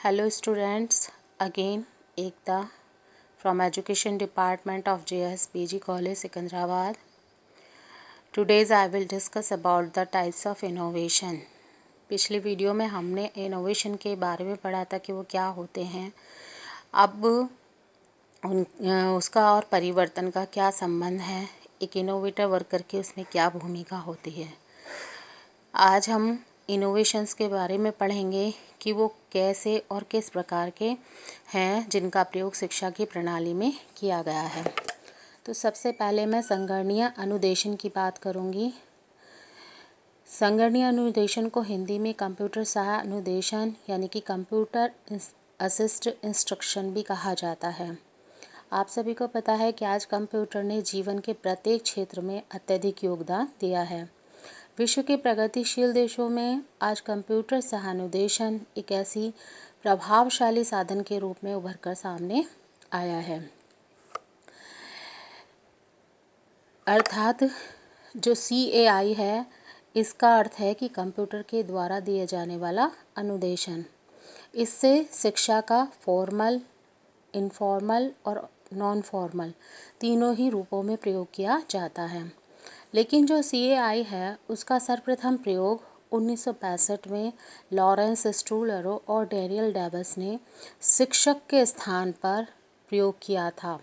Hello students, again Ekta from Education Department of JSPG College Secunderabad. Today I will discuss about the types of innovation. पिछली video में हमने innovation के बारे में पढ़ा था कि वो क्या होते हैं। अब उसका और परिवर्तन का क्या संबंध है, एक इनोवेटर वर्कर की उसमें क्या भूमिका होती है। आज हम इनोवेशंस के बारे में पढ़ेंगे कि वो कैसे और किस प्रकार के हैं जिनका प्रयोग शिक्षा की प्रणाली में किया गया है। तो सबसे पहले मैं संगणकीय अनुदेशन की बात करूँगी। संगणकीय अनुदेशन को हिंदी में कंप्यूटर सहायक अनुदेशन यानी कि कंप्यूटर असिस्ट इंस्ट्रक्शन भी कहा जाता है। आप सभी को पता है कि आज कंप्यूटर ने जीवन के प्रत्येक क्षेत्र में अत्यधिक योगदान दिया है। विश्व के प्रगतिशील देशों में आज कंप्यूटर सहानुदेशन एक ऐसी प्रभावशाली साधन के रूप में उभरकर सामने आया है। अर्थात जो CAI है, इसका अर्थ है कि कंप्यूटर के द्वारा दिए जाने वाला अनुदेशन। इससे शिक्षा का फॉर्मल, इनफॉर्मल और नॉन फॉर्मल तीनों ही रूपों में प्रयोग किया जाता है। लेकिन जो CAI है उसका सर्वप्रथम प्रयोग 1965 में लॉरेंस स्टूलरो और डैनियल डेविस ने शिक्षक के स्थान पर प्रयोग किया था।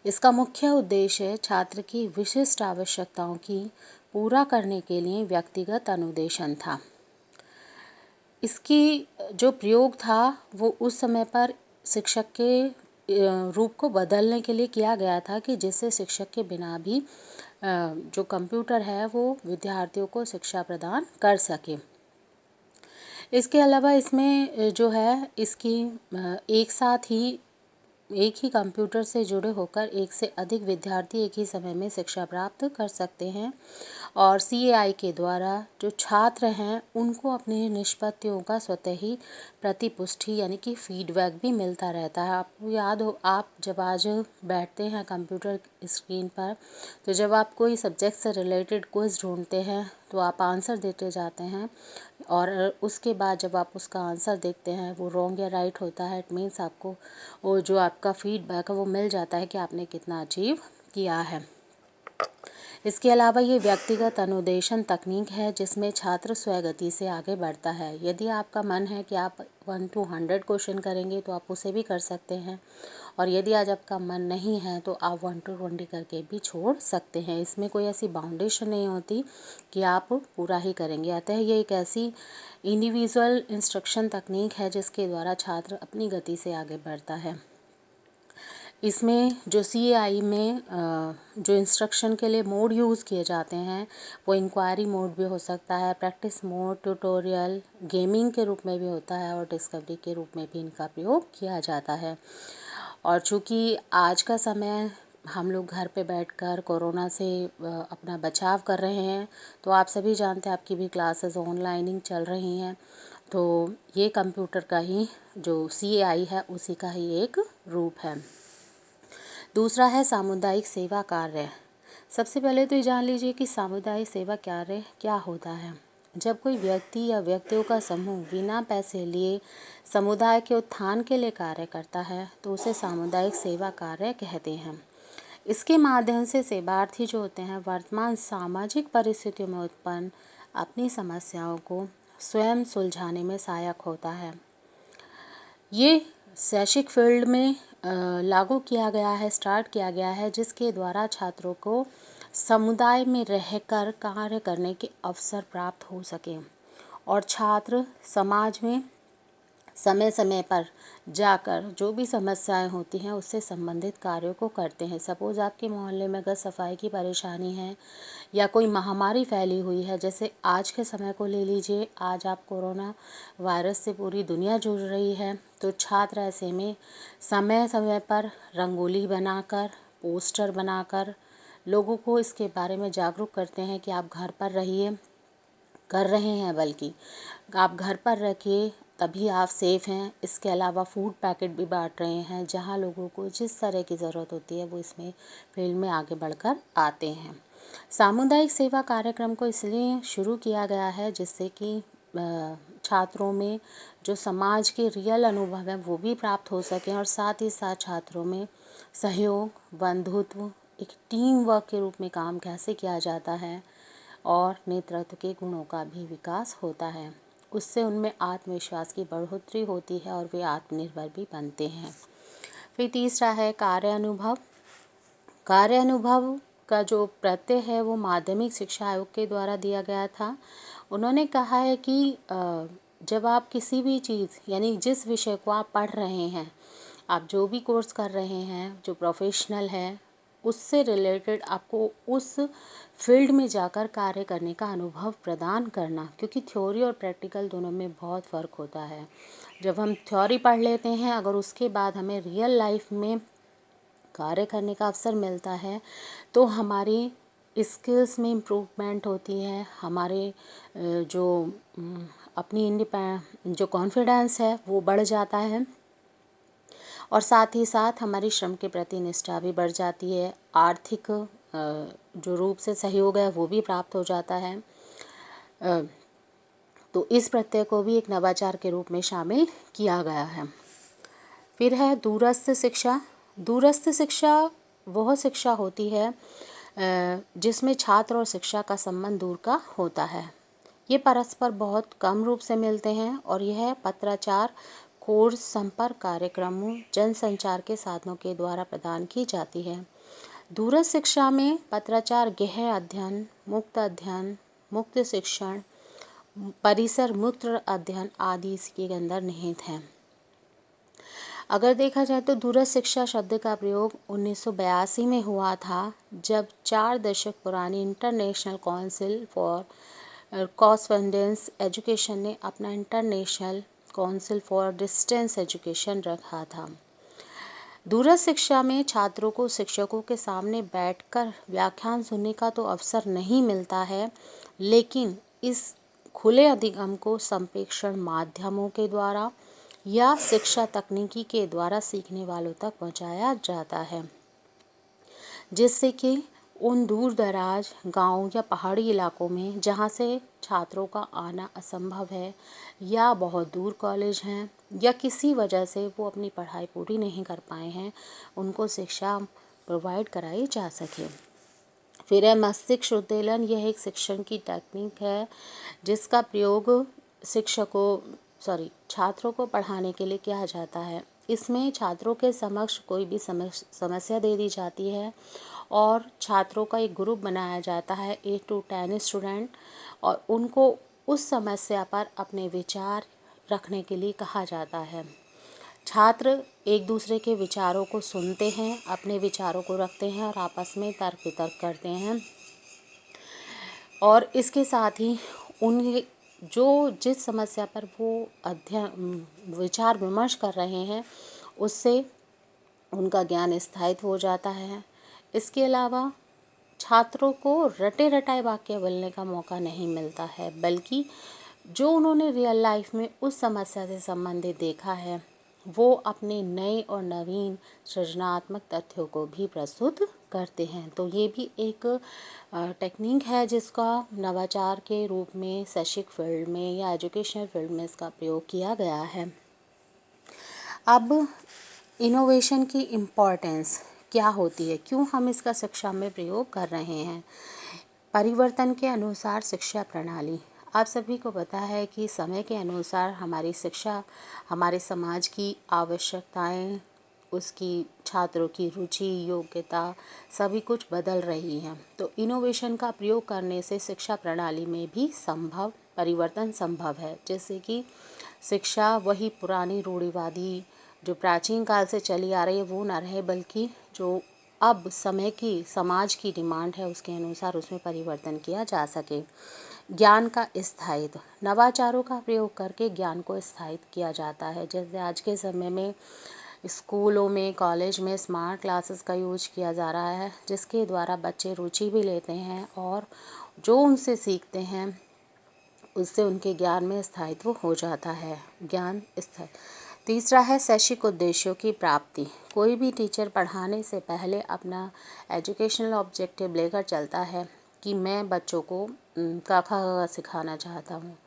इसका मुख्य उद्देश्य छात्र की विशिष्ट आवश्यकताओं की पूरा करने के लिए व्यक्तिगत अनुदेशन था। इसकी जो प्रयोग था वो उस समय पर शिक्षक के रूप को बदलने के लिए किया गया था कि जिससे शिक्षक के बिना भी जो कंप्यूटर है वो विद्यार्थियों को शिक्षा प्रदान कर सके। इसके अलावा इसमें जो है इसकी एक ही कंप्यूटर से जुड़े होकर एक से अधिक विद्यार्थी एक ही समय में शिक्षा प्राप्त कर सकते हैं और CAI के द्वारा जो छात्र हैं उनको अपनी निष्पत्तियों का स्वतः ही प्रतिपुष्टि यानी कि फीडबैक भी मिलता रहता है। आपको याद हो, आप जब आज बैठते हैं कंप्यूटर स्क्रीन पर तो जब आप कोई सब्जेक्ट से रिलेटेड क्विज़ ढूंढते हैं तो आप आंसर देते जाते हैं और उसके बाद जब आप उसका आंसर देखते हैं वो रॉन्ग या राइट होता है, इट मीन्स आपको वो जो आपका फीडबैक है वो मिल जाता है कि आपने कितना अचीव किया है। इसके अलावा ये व्यक्तिगत अनुदेशन तकनीक है जिसमें छात्र स्वगति से आगे बढ़ता है। यदि आपका मन है कि आप 1 to 100 क्वेश्चन करेंगे तो आप उसे भी कर सकते हैं और यदि आज आपका मन नहीं है तो आप 1 to 20 करके भी छोड़ सकते हैं। इसमें कोई ऐसी बाउंडेशन नहीं होती कि आप पूरा ही करेंगे। अतः ये एक ऐसी इंडिविजुअल इंस्ट्रक्शन तकनीक है जिसके द्वारा छात्र अपनी गति से आगे बढ़ता है। इसमें जो CAI में जो इंस्ट्रक्शन के लिए मोड यूज़ किए जाते हैं वो इंक्वायरी मोड भी हो सकता है, प्रैक्टिस मोड, ट्यूटोरियल, गेमिंग के रूप में भी होता है और डिस्कवरी के रूप में भी इनका प्रयोग किया जाता है। और चूँकि आज का समय हम लोग घर पे बैठकर कोरोना से अपना बचाव कर रहे हैं तो आप सभी जानते हैं आपकी भी क्लासेस ऑनलाइनिंग चल रही हैं, तो ये कंप्यूटर का ही जो CAI है उसी का ही एक रूप है। दूसरा है सामुदायिक सेवा कार्य। सबसे पहले तो ये जान लीजिए कि सामुदायिक सेवा कार्य क्या होता है। जब कोई व्यक्ति या व्यक्तियों का समूह बिना पैसे लिए समुदाय के उत्थान के लिए कार्य करता है तो उसे सामुदायिक सेवा कार्य कहते हैं। इसके माध्यम से सेवार्थी जो होते हैं वर्तमान सामाजिक परिस्थितियों में उत्पन्न अपनी समस्याओं को स्वयं सुलझाने में सहायक होता है। ये शैक्षिक फील्ड में लागू किया गया है, स्टार्ट किया गया है, जिसके द्वारा छात्रों को समुदाय में रहकर कार्य करने के अवसर प्राप्त हो सके और छात्र समाज में समय समय पर जाकर जो भी समस्याएं होती हैं उससे संबंधित कार्यों को करते हैं। सपोज़ आपके मोहल्ले में अगर सफाई की परेशानी है या कोई महामारी फैली हुई है, जैसे आज के समय को ले लीजिए, आज आप कोरोना वायरस से पूरी दुनिया जूझ रही है, तो छात्र ऐसे में समय समय पर रंगोली बनाकर, पोस्टर बनाकर लोगों को इसके बारे में जागरूक करते हैं कि आप घर पर रहिए, कर रहे हैं, बल्कि आप घर पर रखिए तभी आप सेफ़ हैं। इसके अलावा फूड पैकेट भी बांट रहे हैं जहां लोगों को जिस तरह की ज़रूरत होती है वो इसमें फील्ड में आगे बढ़कर आते हैं। सामुदायिक सेवा कार्यक्रम को इसलिए शुरू किया गया है जिससे कि छात्रों में जो समाज के रियल अनुभव है वो भी प्राप्त हो सकें और साथ ही साथ छात्रों में सहयोग, बंधुत्व, एक टीम वर्क के रूप में काम कैसे किया जाता है और नेतृत्व के गुणों का भी विकास होता है। उससे उनमें आत्मविश्वास की बढ़ोतरी होती है और वे आत्मनिर्भर भी बनते हैं। फिर तीसरा है कार्य अनुभव। कार्य अनुभव का जो प्रत्यय है वो माध्यमिक शिक्षा आयोग के द्वारा दिया गया था। उन्होंने कहा है कि जब आप किसी भी चीज़ यानी जिस विषय को आप पढ़ रहे हैं, आप जो भी कोर्स कर रहे हैं, जो प्रोफेशनल है, उससे रिलेटेड आपको उस फील्ड में जाकर कार्य करने का अनुभव प्रदान करना, क्योंकि थ्योरी और प्रैक्टिकल दोनों में बहुत फ़र्क होता है। जब हम थ्योरी पढ़ लेते हैं, अगर उसके बाद हमें रियल लाइफ में कार्य करने का अवसर मिलता है तो हमारी स्किल्स में इम्प्रूवमेंट होती है, हमारे जो अपनी जो कॉन्फिडेंस है वो बढ़ जाता है और साथ ही साथ हमारी श्रम के प्रति निष्ठा भी बढ़ जाती है। आर्थिक जो रूप से सहयोग है वो भी प्राप्त हो जाता है। तो इस प्रत्यय को भी एक नवाचार के रूप में शामिल किया गया है। फिर है दूरस्थ शिक्षा। दूरस्थ शिक्षा वह शिक्षा होती है जिसमें छात्र और शिक्षा का संबंध दूर का होता है। ये परस्पर बहुत कम रूप से मिलते हैं और यह पत्राचार, कोर्स, संपर्क कार्यक्रमों, जनसंचार के साधनों के द्वारा प्रदान की जाती है। दूरस्थ शिक्षा में पत्राचार गहन अध्ययन, मुक्त शिक्षण, परिसर मुक्त अध्ययन आदि इसके अंदर निहित हैं। अगर देखा जाए तो दूरस्थ शिक्षा शब्द का प्रयोग 1982 में हुआ था, जब 4 दशक पुरानी international council for correspondence education ने अपना international council for distance education रखा था। दूरस्थ शिक्षा में छात्रों को शिक्षकों के सामने बैठकर व्याख्यान सुनने का तो अवसर नहीं मिलता है, लेकिन इस खुले अधिगम को संप्रेषण माध्यमों के द्वारा या शिक्षा तकनीकी के द्वारा सीखने वालों तक पहुंचाया जाता है, जिससे कि उन दूर दराज गाँव या पहाड़ी इलाकों में जहाँ से छात्रों का आना असंभव है या बहुत दूर कॉलेज हैं या किसी वजह से वो अपनी पढ़ाई पूरी नहीं कर पाए हैं, उनको शिक्षा प्रोवाइड कराई जा सके। फिर है मस्तिष्क उद्दीलन। यह एक शिक्षण की टेक्निक है जिसका प्रयोग छात्रों को पढ़ाने के लिए किया जाता है। इसमें छात्रों के समक्ष कोई भी समस्या दे दी जाती है और छात्रों का एक ग्रुप बनाया जाता है 8 to 10 स्टूडेंट, और उनको उस समस्या पर अपने विचार रखने के लिए कहा जाता है। छात्र एक दूसरे के विचारों को सुनते हैं, अपने विचारों को रखते हैं और आपस में तर्क वितर्क करते हैं, और इसके साथ ही उन्हें जिस समस्या पर वो विचार विमर्श कर रहे हैं उससे उनका ज्ञान स्थायित्व हो जाता है। इसके अलावा छात्रों को रटे रटाए वाक्य बोलने का मौका नहीं मिलता है, बल्कि जो उन्होंने रियल लाइफ में उस समस्या से संबंधित देखा है वो अपने नए और नवीन सृजनात्मक तथ्यों को भी प्रस्तुत करते हैं। तो ये भी एक टेक्निक है जिसका नवाचार के रूप में शैक्षिक फील्ड में या एजुकेशनल फील्ड में इसका प्रयोग किया गया है। अब इनोवेशन की इम्पोर्टेंस क्या होती है, क्यों हम इसका शिक्षा में प्रयोग कर रहे हैं। परिवर्तन के अनुसार शिक्षा प्रणाली। आप सभी को पता है कि समय के अनुसार हमारी शिक्षा, हमारे समाज की आवश्यकताएं, उसकी छात्रों की रुचि, योग्यता सभी कुछ बदल रही हैं। तो इनोवेशन का प्रयोग करने से शिक्षा प्रणाली में भी परिवर्तन संभव है। जैसे कि शिक्षा वही पुरानी रूढ़िवादी जो प्राचीन काल से चली आ रही है वो न रहे, बल्कि जो अब समाज की डिमांड है उसके अनुसार उसमें परिवर्तन किया जा सके। ज्ञान का स्थायित्व। नवाचारों का प्रयोग करके ज्ञान को स्थायित किया जाता है। जैसे आज के समय में स्कूलों में, कॉलेज में स्मार्ट क्लासेस का यूज किया जा रहा है, जिसके द्वारा बच्चे रुचि भी लेते हैं और जो उनसे सीखते हैं उससे उनके ज्ञान में स्थायित्व हो जाता है। ज्ञान स्थायी। तीसरा है शैक्षिक उद्देश्यों की प्राप्ति। कोई भी टीचर पढ़ाने से पहले अपना एजुकेशनल ऑब्जेक्टिव लेकर चलता है कि मैं बच्चों को क ख ग सिखाना चाहता हूँ।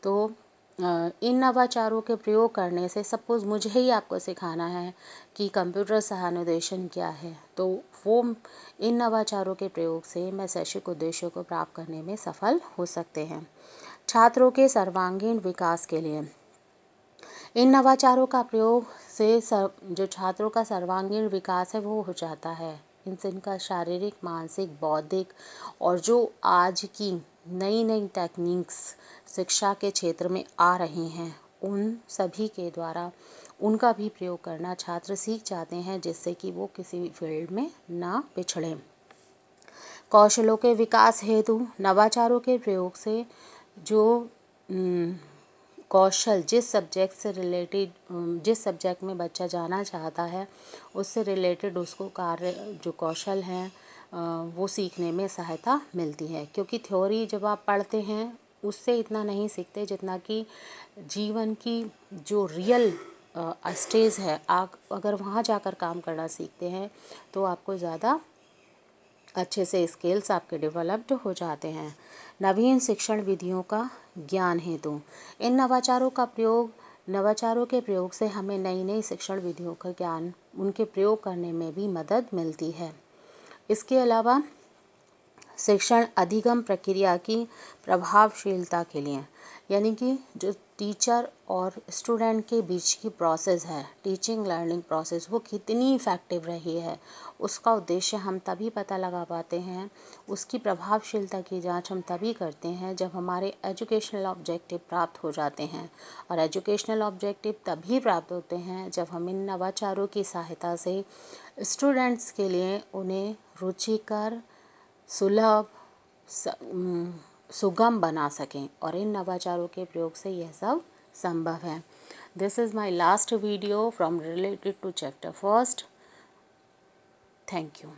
तो इन नवाचारों के प्रयोग करने से सपोज़ मुझे ही आपको सिखाना है कि कंप्यूटर सहानुदेशन क्या है, तो वो इन नवाचारों के प्रयोग से मैं शैक्षिक उद्देश्यों को प्राप्त करने में सफल हो सकते हैं। छात्रों के सर्वांगीण विकास के लिए इन नवाचारों का प्रयोग से जो छात्रों का सर्वांगीण विकास है वो हो जाता है। इनसे इनका शारीरिक, मानसिक, बौद्धिक और जो आज की नई नई टेक्निक्स शिक्षा के क्षेत्र में आ रही हैं उन सभी के द्वारा उनका भी प्रयोग करना छात्र सीख जाते हैं, जिससे कि वो किसी भी फील्ड में ना पिछड़ें। कौशलों के विकास हेतु नवाचारों के प्रयोग से जो कौशल जिस सब्जेक्ट में बच्चा जाना चाहता है उससे रिलेटेड उसको कार्य जो कौशल हैं वो सीखने में सहायता मिलती है, क्योंकि थ्योरी जब आप पढ़ते हैं उससे इतना नहीं सीखते जितना कि जीवन की जो रियल स्टेज है, आप अगर वहाँ जाकर काम करना सीखते हैं तो आपको ज़्यादा अच्छे से स्किल्स आपके डेवलप्ड हो जाते हैं। नवीन शिक्षण विधियों का ज्ञान हेतु इन नवाचारों के प्रयोग से हमें नई नई शिक्षण विधियों का ज्ञान उनके प्रयोग करने में भी मदद मिलती है। इसके अलावा शिक्षण अधिगम प्रक्रिया की प्रभावशीलता के लिए, यानी कि जो टीचर और स्टूडेंट के बीच की प्रोसेस है, टीचिंग लर्निंग प्रोसेस, वो कितनी इफ़ेक्टिव रही है उसका उद्देश्य हम तभी पता लगा पाते हैं। उसकी प्रभावशीलता की जांच हम तभी करते हैं जब हमारे एजुकेशनल ऑब्जेक्टिव प्राप्त हो जाते हैं, और एजुकेशनल ऑब्जेक्टिव तभी प्राप्त होते हैं जब हम इन नवाचारों की सहायता से स्टूडेंट्स के लिए उन्हें रुचिकर, सुलभ, सुगम बना सकें, और इन नवाचारों के प्रयोग से यह सब संभव है। This is my last video from related to chapter first. Thank you.